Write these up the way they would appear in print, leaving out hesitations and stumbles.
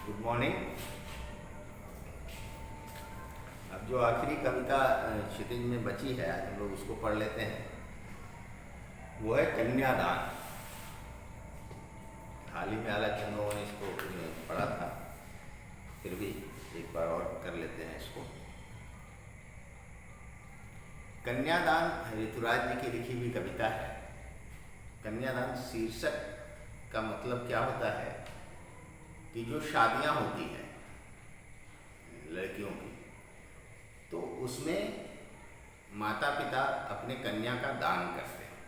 Good morning. अब जो आखिरी कविता क्षितिज में बची है, आज हम लोग उसको पढ़ लेते हैं। वो है कन्यादान। हाल ही में हालांकि हम लोगों ने इसको पढ़ा था, फिर भी एक बार और कर लेते हैं इसको। कन्यादान ऋतुराज जी की लिखी हुई कविता है। कन्यादान शीर्षक का मतलब क्या होता है कि जो शादियां होती हैं लड़कियों की, तो उसमें माता पिता अपने कन्या का दान करते हैं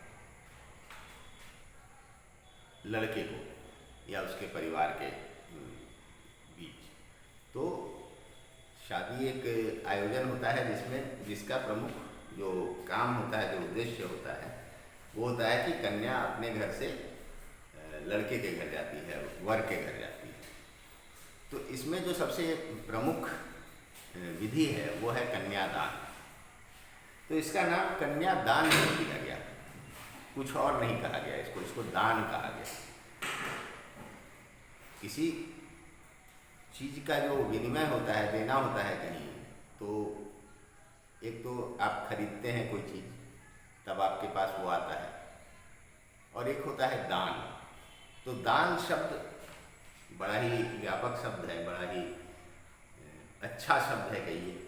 लड़के को या उसके परिवार के बीच। तो शादी एक आयोजन होता है जिसका प्रमुख जो काम होता है, जो उद्देश्य होता है, वो होता है कि कन्या अपने घर से लड़के के घर जाती है, वर के घर जाती है। तो इसमें जो सबसे प्रमुख विधि है वो है कन्यादान। तो इसका नाम कन्यादान नहीं दिया गया, कुछ और नहीं कहा गया इसको दान कहा गया। किसी चीज का जो विनिमय होता है, देना होता है कहीं, तो एक तो आप खरीदते हैं कोई चीज, तब आपके पास वो आता है, और एक होता है दान। तो दान शब्द बड़ा ही व्यापक शब्द है, बड़ा ही अच्छा शब्द है कहिए।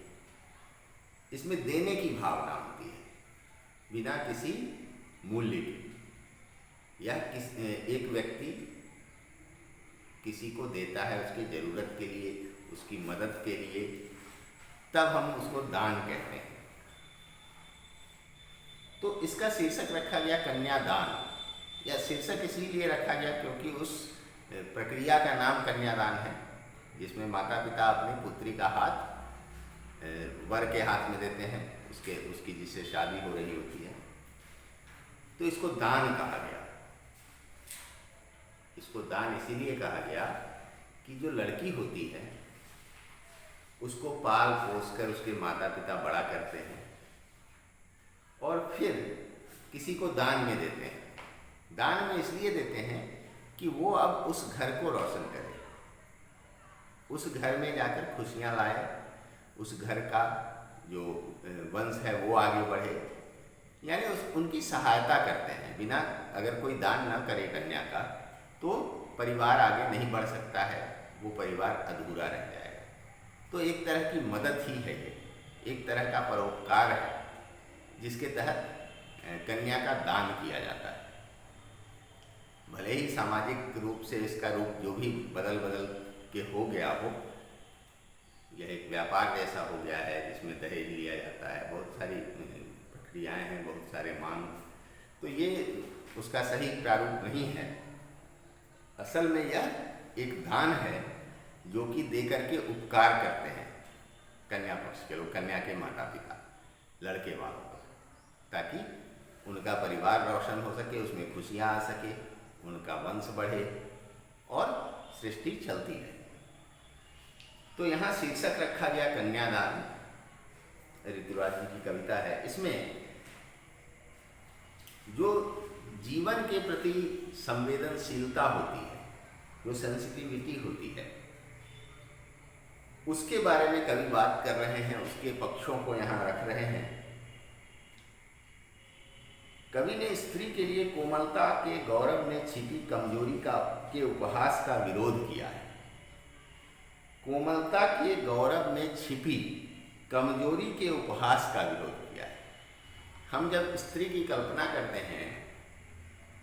इसमें देने की भावना होती है बिना किसी मूल्य के। या एक व्यक्ति किसी को देता है उसकी जरूरत के लिए, उसकी मदद के लिए, तब हम उसको दान कहते हैं। तो इसका शीर्षक रखा गया कन्यादान। या शीर्षक इसलिए रखा गया क्योंकि उस प्रक्रिया का नाम कन्यादान है, जिसमें माता पिता अपनी पुत्री का हाथ वर के हाथ में देते हैं, उसकी जिससे शादी हो रही होती है। तो इसको दान कहा गया। इसको दान इसीलिए कहा गया कि जो लड़की होती है उसको पाल पोस कर उसके माता पिता बड़ा करते हैं और फिर किसी को दान में देते हैं। दान में इसलिए देते हैं कि वो अब उस घर को रोशन करे, उस घर में जाकर खुशियां लाए, उस घर का जो वंश है वो आगे बढ़े। यानी उनकी सहायता करते हैं। बिना अगर कोई दान न करे कन्या का, तो परिवार आगे नहीं बढ़ सकता है, वो परिवार अधूरा रह जाएगा। तो एक तरह की मदद ही है ये, एक तरह का परोपकार है, जिसके तहत कन्या का दान किया जाता है। भले ही सामाजिक रूप से इसका रूप जो भी बदल बदल के हो गया हो, यह एक व्यापार जैसा हो गया है जिसमें दहेज लिया जाता है, बहुत सारी प्रक्रियाएं हैं, बहुत सारे मांग। तो ये उसका सही प्रारूप नहीं है। असल में यह एक दान है जो कि दे करके उपकार करते हैं कन्या पक्ष के लोग, कन्या के माता पिता लड़के वालों को, ताकि उनका परिवार रोशन हो सके, उसमें खुशियां आ सके, उनका वंश बढ़े और सृष्टि चलती रहे। तो यहाँ शीर्षक रखा गया कन्यादान। ऋतुराज जी की कविता है। इसमें जो जीवन के प्रति संवेदनशीलता होती है, जो सेंसिटिविटी होती है, उसके बारे में कवि बात कर रहे हैं, उसके पक्षों को यहाँ रख रहे हैं। कवि ने स्त्री के लिए कोमलता के गौरव में छिपी कमजोरी के उपहास का विरोध किया है। कोमलता के गौरव में छिपी कमजोरी के उपहास का विरोध किया है। हम जब स्त्री की कल्पना करते हैं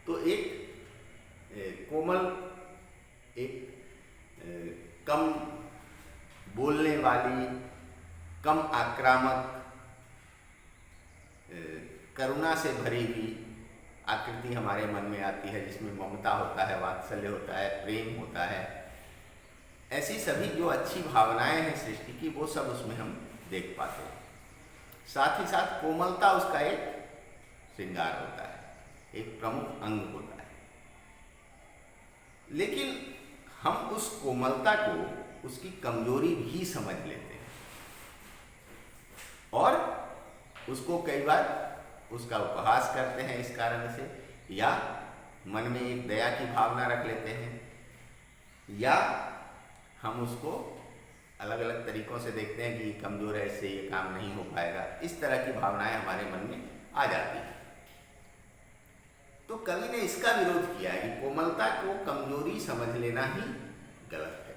तो एक कोमल, एक कम बोलने वाली, कम आक्रामक, करुणा से भरी हुई आकृति हमारे मन में आती है, जिसमें ममता होता है, वात्सल्य होता है, प्रेम होता है। ऐसी सभी जो अच्छी भावनाएं हैं सृष्टि की, वो सब उसमें हम देख पाते हैं। साथ ही साथ कोमलता उसका एक श्रृंगार होता है, एक प्रमुख अंग होता है। लेकिन हम उस कोमलता को उसकी कमजोरी भी समझ लेते हैं और उसको कई बार उसका उपहास करते हैं इस कारण से, या मन में एक दया की भावना रख लेते हैं, या हम उसको अलग अलग तरीक़ों से देखते हैं कि ये कमज़ोर है, इससे ये काम नहीं हो पाएगा। इस तरह की भावनाएं हमारे मन में आ जाती हैं। तो कवि ने इसका विरोध किया है कि कोमलता को कमजोरी समझ लेना ही गलत है।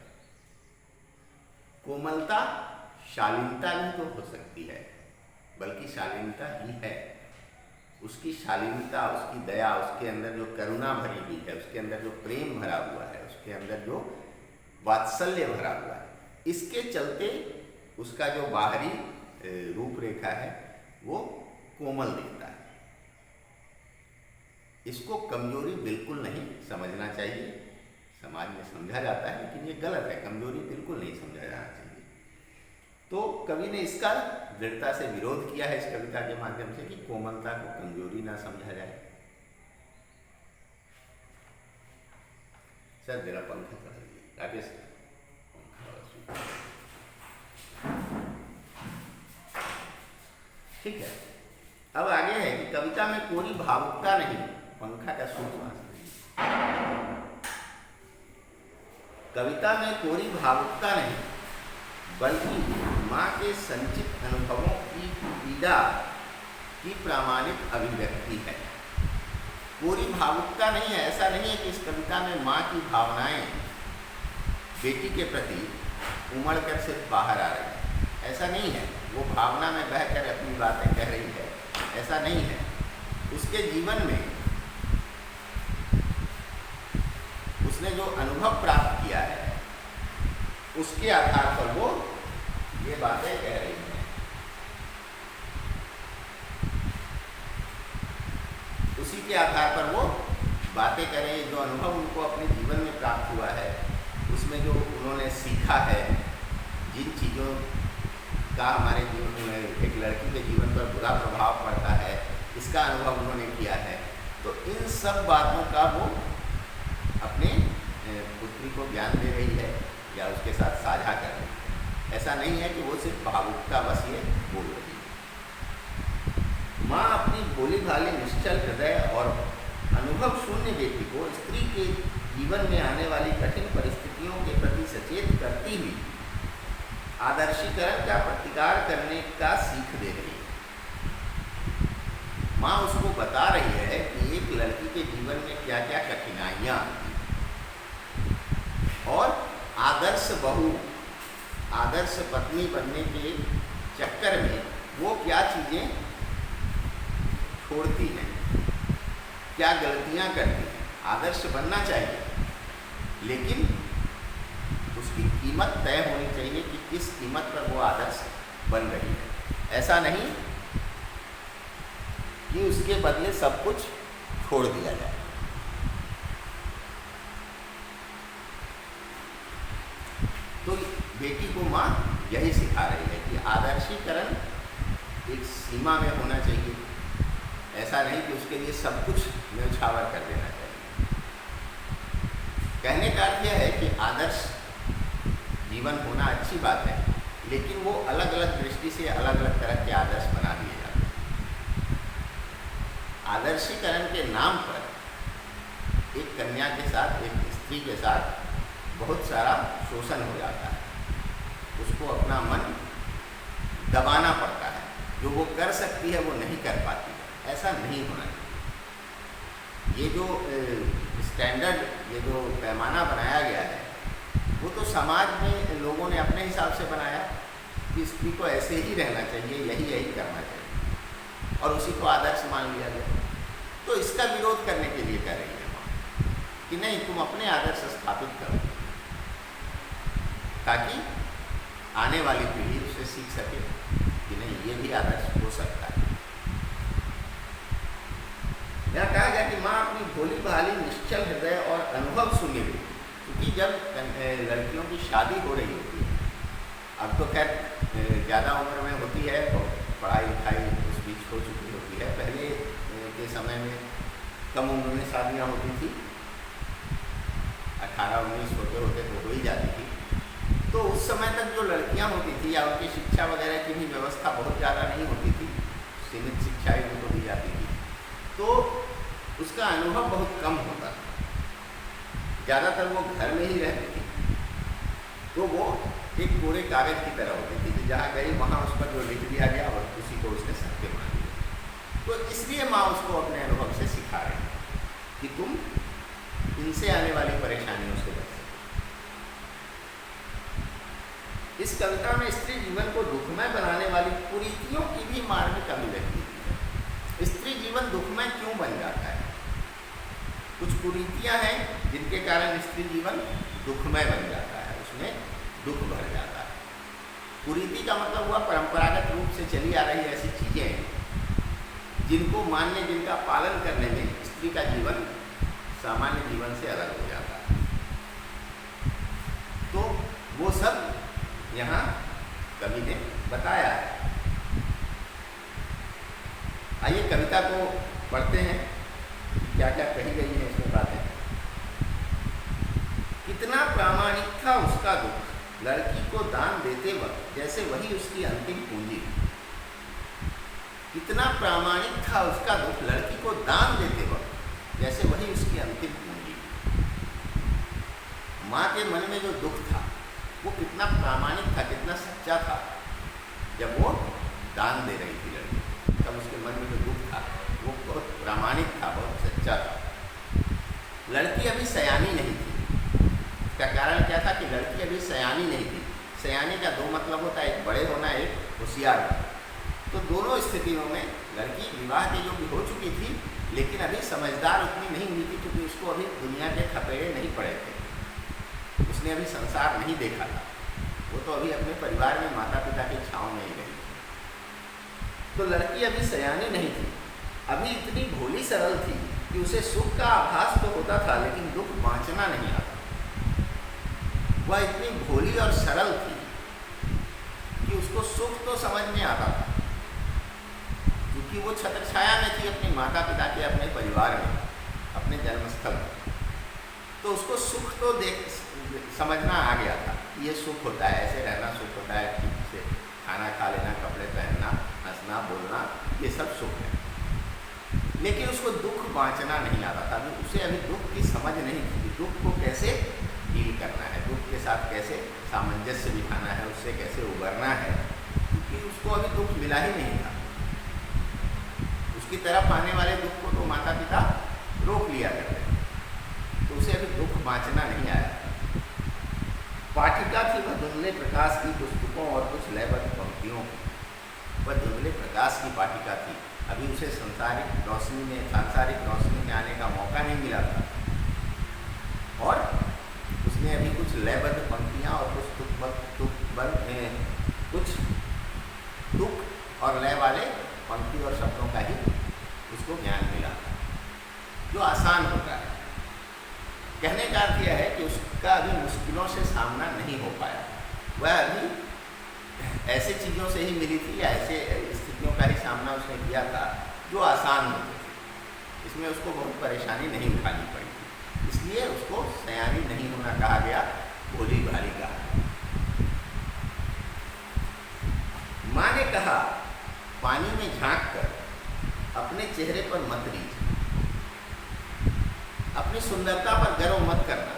कोमलता शालीनता भी तो हो सकती है, बल्कि शालीनता ही है। उसकी शालीनता, उसकी दया, उसके अंदर जो करुणा भरी हुई है, उसके अंदर जो प्रेम भरा हुआ है, उसके अंदर जो वात्सल्य भरा हुआ है, इसके चलते उसका जो बाहरी रूपरेखा है वो कोमल दिखता है। इसको कमजोरी बिल्कुल नहीं समझना चाहिए। समाज में समझा जाता है, लेकिन ये गलत है। कमजोरी बिल्कुल नहीं समझा जाना चाहिए। तो कवि ने इसका दृढ़ता से विरोध किया है इस कविता के माध्यम से कि कोमलता को कमजोरी ना समझा जाए। सर जरा पंखा चला दीजिए, राकेश पंखा। ठीक है, अब आगे है कि कविता में कोई भावुकता नहीं। पंखा का सूत्र, कविता में कोई भावुकता नहीं, बल्कि माँ के संचित अनुभवों की पीड़ा की प्रामाणिक अभिव्यक्ति है। कोई भावुकता नहीं है। ऐसा नहीं है कि इस कविता में माँ की भावनाएं बेटी के प्रति उमड़ कर सिर्फ बाहर आ रही है, ऐसा नहीं है। वो भावना में बहकर अपनी बातें कह रही है, ऐसा नहीं है। उसके जीवन में उसने जो अनुभव प्राप्त किया है, उसके आधार पर वो ये बातें कह रही हैं। उसी के आधार पर वो बातें करें। जो अनुभव उनको अपने जीवन में प्राप्त हुआ है, उसमें जो उन्होंने सीखा है, जिन चीज़ों का हमारे जीवन में एक लड़की के जीवन पर बुरा प्रभाव पड़ता है, इसका अनुभव उन्होंने किया है। तो इन सब बातों का वो अपने पुत्री को ज्ञान दे रही है या उसके साथ साझा कर रही है। ऐसा नहीं है कि वो सिर्फ भावुकता बस ये बोल रही है। माँ अपनी भोली भाली निश्चल हृदय और अनुभव शून्य बेटी को स्त्री के जीवन में आने वाली कठिन परिस्थितियों के प्रति सचेत करती हुई आदर्शीकरण का प्रतिकार करने का सीख दे रही है। माँ उसको बता रही है कि एक लड़की के जीवन में क्या क्या कठिनाइयाँ आती हैं और आदर्श बहू, आदर्श पत्नी बनने के चक्कर में वो क्या चीज़ें छोड़ती हैं, क्या गलतियाँ करती हैं। आदर्श बनना चाहिए, लेकिन उसकी कीमत तय होनी चाहिए कि किस कीमत पर वो आदर्श बन रही है। ऐसा नहीं कि उसके बदले सब कुछ छोड़ दिया जाए। तो बेटी को माँ यही सिखा रही है कि आदर्शीकरण एक सीमा में होना चाहिए। ऐसा नहीं कि उसके लिए सब कुछ न्यौछावर कर देना चाहिए। कहने का अर्थ यह है कि आदर्श जीवन होना अच्छी बात है, लेकिन वो अलग अलग दृष्टि से अलग अलग तरह के आदर्श बना दिए जाते हैं। आदर्शीकरण के नाम पर एक कन्या के साथ, एक स्त्री के साथ बहुत सारा शोषण हो जाता है। उसको अपना मन दबाना पड़ता है। जो वो कर सकती है वो नहीं कर पाती है। ऐसा नहीं होना चाहिए। ये जो स्टैंडर्ड, ये जो पैमाना बनाया गया है, वो तो समाज में लोगों ने अपने हिसाब से बनाया कि स्त्री को ऐसे ही रहना चाहिए, यही यही करना चाहिए, और उसी को आदर्श मान लिया गया। तो इसका विरोध करने के लिए कह रही है कि नहीं, तुम अपने आदर्श स्थापित करो, ताकि आने वाली पीढ़ी उससे सीख सके कि नहीं, ये भी आदर्श हो सकता है। यहाँ कहा गया कि माँ अपनी भोली भाली निश्चल हृदय और अनुभव शून्य भी, क्योंकि जब लड़कियों की शादी हो रही होती है, अब तो खैर ज़्यादा उम्र में होती है और पढ़ाई लिखाई उस बीच हो चुकी होती है। पहले के समय में कम उम्र में शादियाँ होती थी, 18-19 होते होते तो हो ही जाती थी। तो उस समय तक जो लड़कियां होती थी या उनकी शिक्षा वगैरह की भी व्यवस्था बहुत ज़्यादा नहीं होती थी, सीमित शिक्षाएं उनको दी जाती थी, तो उसका अनुभव बहुत कम होता था। ज़्यादातर वो घर में ही रहती थी। तो वो एक कोरे कागज की तरह होती थी कि जहाँ गई वहाँ उस पर जो लिख दिया गया और उसी को उसने सत्य मान लिया। तो इसलिए माँ उसको अपने अनुभव से सिखा रही है कि तुम इनसे आने वाली परेशानियों से बच सको। इस कविता में स्त्री जीवन को दुखमय बनाने वाली कुरीतियों की भी मार्मिक अभिव्यक्ति है। स्त्री जीवन दुखमय क्यों बन जाता है? कुछ कुरीतियां हैं जिनके कारण स्त्री जीवन दुखमय बन जाता है, उसमें दुख भर जाता है। कुरीति का मतलब हुआ परंपरागत रूप से चली आ रही ऐसी चीजें जिनको मानने, जिनका पालन करने में स्त्री का जीवन सामान्य जीवन से अलग हो जाता है। तो वो सब यहाँ कवि ने बताया है। आइए कविता को पढ़ते हैं, क्या क्या कही गई है इसमें बातें। कितना प्रामाणिक था उसका दुख, लड़की को दान देते वक्त जैसे वही उसकी अंतिम पूंजी। कितना प्रामाणिक था उसका दुख, लड़की को दान देते वक्त जैसे वही उसकी अंतिम पूंजी। माँ के मन में जो दुख था वो कितना प्रामाणिक था, कितना सच्चा था। जब वो दान दे रही थी लड़की, तब उसके मन में जो दुख था वो बहुत प्रामाणिक था, बहुत सच्चा था। लड़की अभी सयानी नहीं थी। इसका कारण क्या था कि लड़की अभी सयानी नहीं थी। सयानी का दो मतलब होता है, एक बड़े होना, एक होशियार होना। तो दोनों स्थितियों में लड़की विवाह के योग्य हो चुकी थी, लेकिन अभी समझदार उतनी नहीं हुई थी, क्योंकि उसको अभी दुनिया के खपेड़े नहीं पड़े थे। उसने अभी संसार नहीं देखा था। वो तो अभी अपने परिवार में माता पिता की छाँव में ही रही। तो लड़की अभी सयानी नहीं थी, अभी इतनी भोली सरल थी कि उसे सुख का आभास तो होता था, लेकिन दुख बाँचना नहीं आता। वह इतनी भोली और सरल थी कि उसको सुख तो समझ में आता था, क्योंकि वो छत्रछाया में थी अपने माता पिता के, अपने परिवार में, अपने जन्मस्थल। तो उसको सुख तो समझना आ गया था, ये सुख होता है, ऐसे रहना सुख होता है, ठीक से खाना खा लेना, कपड़े पहनना, हंसना बोलना, ये सब सुख है। लेकिन उसको दुख बाँचना नहीं आता था। उसे अभी दुख की समझ नहीं थी, दुख को कैसे डील करना है, दुख के साथ कैसे सामंजस्य बिठाना है, उससे कैसे उबरना है, क्योंकि उसको अभी दुख मिला ही नहीं था। उसकी तरफ आने वाले दुख को तो माता पिता रोक लिया करते थे, तो उसे अभी दुख बाँचना नहीं आया। पाठिका थी वह धुंधले प्रकाश की पुस्तकों और कुछ लयबद्ध पंक्तियों की। वह धुंधले प्रकाश की पाठिका थी, अभी उसे सांसारिक रोशनी में आने का मौका नहीं मिला था, और उसने अभी कुछ लयबद्ध पंक्तियाँ और कुछ तुक और लय वाले पंक्ति और शब्दों का ही उसको ज्ञान मिला, जो आसान होता है। कहने का अर्थ यह है कि उसका अभी मुश्किलों से सामना नहीं हो पाया। वह अभी ऐसे चीज़ों से ही मिली थी, या ऐसे स्थितियों का ही सामना उसने किया था जो आसान होते थे। इसमें उसको बहुत परेशानी नहीं उठानी पड़ी, इसलिए उसको सयानी नहीं होना कहा गया, भोली भाली कहा। माँ ने कहा, पानी में झांक कर अपने चेहरे पर मत रीझ, अपनी सुंदरता पर गर्व मत करना।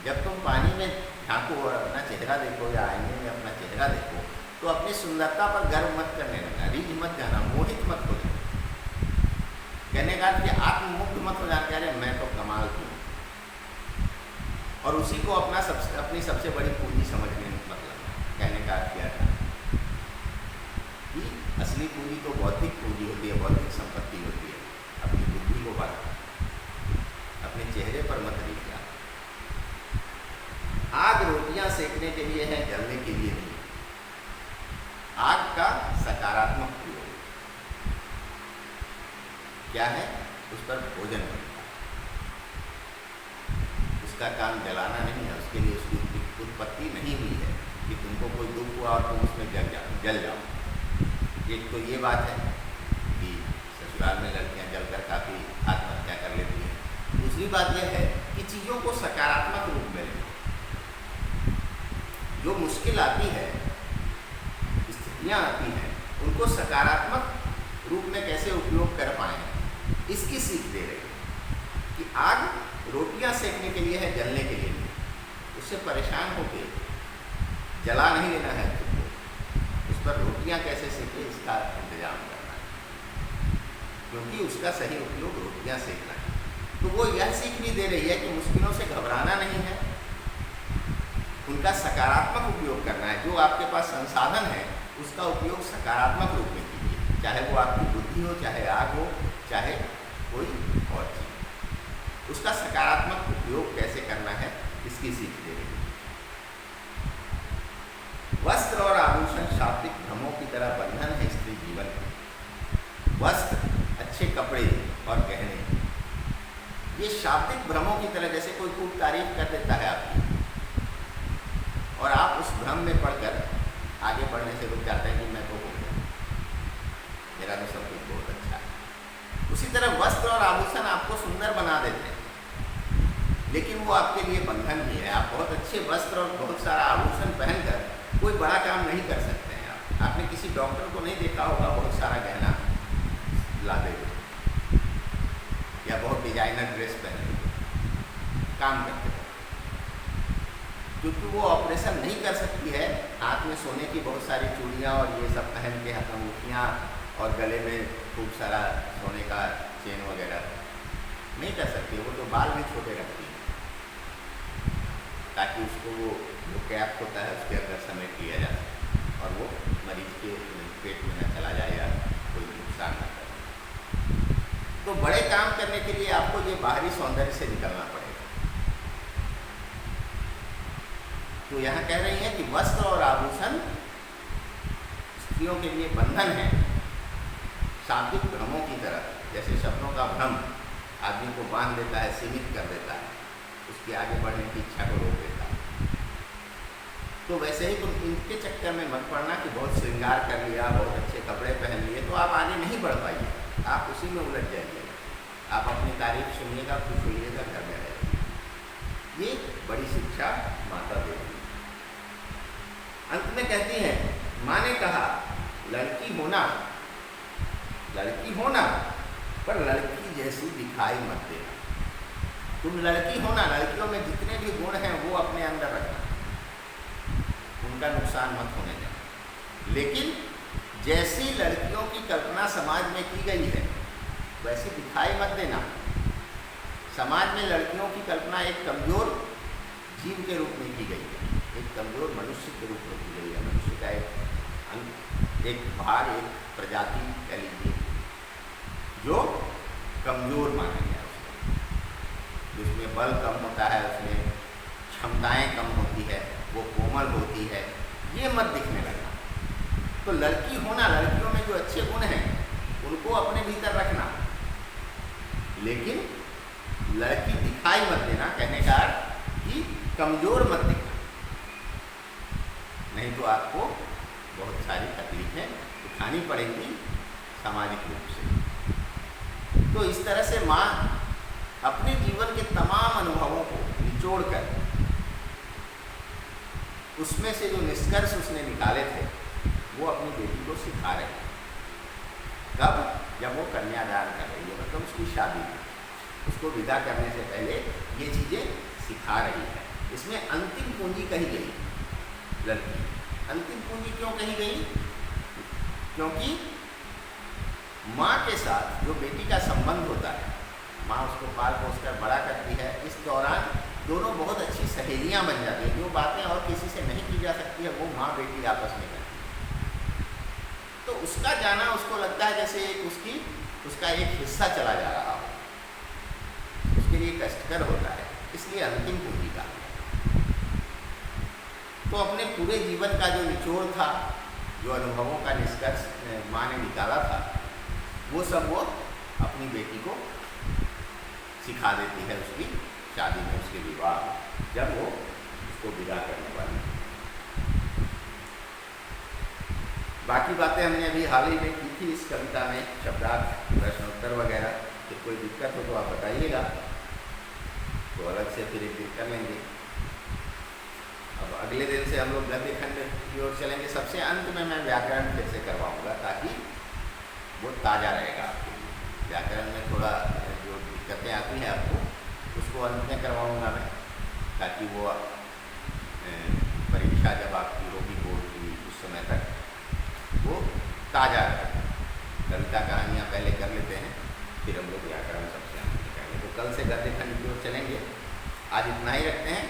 जब तुम पानी में झांको और अपना चेहरा देखो, या आईने में अपना चेहरा देखो, तो अपनी सुंदरता पर गर्व मत करने लगना, रीझ मत जाना, मोहित मत हो जाना। कहने का कि आत्ममुक्त मत हो जाना, अरे मैं तो कमाल हूँ, और उसी को अपनी सबसे बड़ी पूंजी समझने मत लगना। कहने का क्या था कि असली पूंजी तो बौद्धिक पूंजी होती है, बौद्धिक संपत्ति होती है। अपनी बुद्धि को बढ़ा, अपने चेहरे पर मत रीझना। आग रोटियां सेकने के लिए है, जलने के लिए नहीं। आग का सकारात्मक प्रयोग क्या है? उस पर भोजन बनता है, उसका काम जलाना नहीं है, उसके लिए उसकी उत्पत्ति नहीं हुई है कि तुमको कोई दुख हुआ और तुम उसमें जल जाओ। एक तो ये बात है कि ससुराल में लड़कियां जलकर काफ़ी आत्महत्या कर लेती हैं। दूसरी बात यह है कि चीज़ों को सकारात्मक रूप में लें। जो मुश्किल आती है, स्थितियाँ आती हैं, उनको सकारात्मक रूप में कैसे उपयोग कर पाएँ, इसकी सीख दे रही है कि आग रोटियां सेकने के लिए है, जलने के लिए नहीं। उससे परेशान होकर जला नहीं लेना है खुद को, उस पर रोटियां कैसे सेके इसका इंतजाम करना है, क्योंकि उसका सही उपयोग रोटियां सेकना है। तो वो यह सीख भी दे रही है कि मुश्किलों से घबराना नहीं है, उनका सकारात्मक उपयोग करना है। जो आपके पास संसाधन है उसका उपयोग सकारात्मक रूप में कीजिए, चाहे वो आपकी बुद्धि हो, चाहे आग हो, चाहे कोई और चीज़। उसका सकारात्मक उपयोग कैसे करना है इसकी सीख दे रही है। वस्त्र और आभूषण शाब्दिक भ्रमों की तरह बंधन है स्त्री जीवन में। वस्त्र, अच्छे कपड़े और गहने, ये शाब्दिक भ्रमों की तरह, जैसे कोई खूब तारीफ कर देता है आपकी और आप उस भ्रम में पड़कर आगे बढ़ने से रुक जाते हैं कि मैं तो हो गया, मेरा तो सब कुछ बहुत अच्छा है। उसी तरह वस्त्र और आभूषण आपको सुंदर बना देते हैं, लेकिन वो आपके लिए बंधन भी है। आप बहुत अच्छे वस्त्र और बहुत सारा आभूषण पहनकर कोई बड़ा काम नहीं कर सकते हैं। आपने किसी डॉक्टर को नहीं देखा होगा बहुत सारा गहना लादे हुए या बहुत डिजाइनर ड्रेस पहने हुए काम करते हैं, क्योंकि वो ऑपरेशन नहीं कर सकती है। हाथ में सोने की बहुत सारी चूड़ियाँ और ये सब पहन के, अंगूठियाँ और गले में खूब सारा सोने का चेन वगैरह नहीं कर सकती। वो तो बाल भी छोटे रखती है ताकि उसको वो जो कैप होता है उसके अंदर समेट लिया जा सके और वो मरीज के पेट में न चला जाए या कोई नुकसान न करे। तो बड़े काम करने के लिए आपको ये बाहरी सौंदर्य से निकलना पड़ेगा। तो यहाँ कह रही है कि वस्त्र और आभूषण स्त्रियों के लिए बंधन है, शाब्दिक भ्रमों की तरह। जैसे शब्दों का भ्रम आदमी को बांध देता है, सीमित कर देता है, उसकी आगे बढ़ने की इच्छा को रोक देता है। तो वैसे ही तुम इनके चक्कर में मत पड़ना कि बहुत श्रृंगार कर लिया, बहुत अच्छे कपड़े पहन लिए तो आप आगे नहीं बढ़ पाइए, आप उसी में उलझ जाइए। आप अपनी तारीफ सुनिएगा, खुश होइएगा, घर में रहिए। ये बड़ी शिक्षा माता देती है। अंत में कहती हैं, माँ ने कहा लड़की होना पर लड़की जैसी दिखाई मत देना। तुम लड़की होना, लड़कियों में जितने भी गुण हैं वो अपने अंदर रखना, उनका नुकसान मत होने देना। लेकिन जैसी लड़कियों की कल्पना समाज में की गई है वैसी दिखाई मत देना। समाज में लड़कियों की कल्पना एक कमज़ोर जीव के रूप में की गई है, एक कमज़ोर मनुष्य के रूप में की गई है। मनुष्य का एक भाग, एक प्रजाति कह लीजिए जो कमज़ोर माना गया उसको, जिसमें बल कम होता है, उसमें क्षमताएं कम होती है, वो कोमल होती है, ये मत दिखने लगना। तो लड़की होना, लड़कियों में जो अच्छे गुण हैं उनको अपने भीतर रखना, लेकिन लड़की दिखाई मत देना। कहने का अर्थ कि कमज़ोर मत दिखना, नहीं तो आपको बहुत सारी तकलीफें उठानी पड़ेंगी सामाजिक रूप से। तो इस तरह से माँ अपने जीवन के तमाम अनुभवों को निचोड़कर उसमें से जो निष्कर्ष उसने निकाले थे वो अपनी बेटी को सिखा रही है। कब? जब वो कन्यादान कर रही है, मतलब उसकी शादी में, उसको विदा करने से पहले ये चीज़ें सिखा रही है। इसमें अंतिम पूंजी कही गई लड़की। अंतिम पूंजी क्यों कही गई? क्योंकि माँ के साथ जो बेटी का संबंध होता है, माँ उसको पाल पोस कर बड़ा करती है, इस दौरान दोनों बहुत अच्छी सहेलियाँ बन जाती हैं। जो बातें और किसी से नहीं की जा सकती है वो माँ बेटी आपस में करती है। तो उसका जाना उसको लगता है जैसे उसका एक हिस्सा चला जा रहा हो, उसके लिए कष्टकर होता है, इसलिए अंतिम पूंजी का। तो अपने पूरे जीवन का जो निचोड़ था, जो अनुभवों का निष्कर्ष माँ ने निकाला था, वो सब वो अपनी बेटी को सिखा देती है उसकी शादी में, उसके विवाह, जब वो उसको विदा करने वाली है। बाकी बातें हमने अभी हाल ही में की थी इस कविता में, शब्दार्थ, प्रश्नोत्तर वगैरह। तो कोई दिक्कत हो तो आप बताइएगा, तो अलग से फिर एक दिन कर लेंगे। अब अगले दिन से हम लोग गद्य खंड की ओर चलेंगे। सबसे अंत में मैं व्याकरण फिर से करवाऊँगा ताकि वो ताज़ा रहेगा आपके लिए। व्याकरण में थोड़ा जो दिक्कतें आती हैं आपको, उसको अंत में करवाऊँगा मैं, ताकि वो परीक्षा जब आपकी हो ताज़ा रहे। कविता कहानियाँ पहले कर लेते हैं, फिर हम लोग व्याकरण सबसे आगे करेंगे। तो कल से गद्य खंड की ओर चलेंगे। आज इतना ही रखते हैं।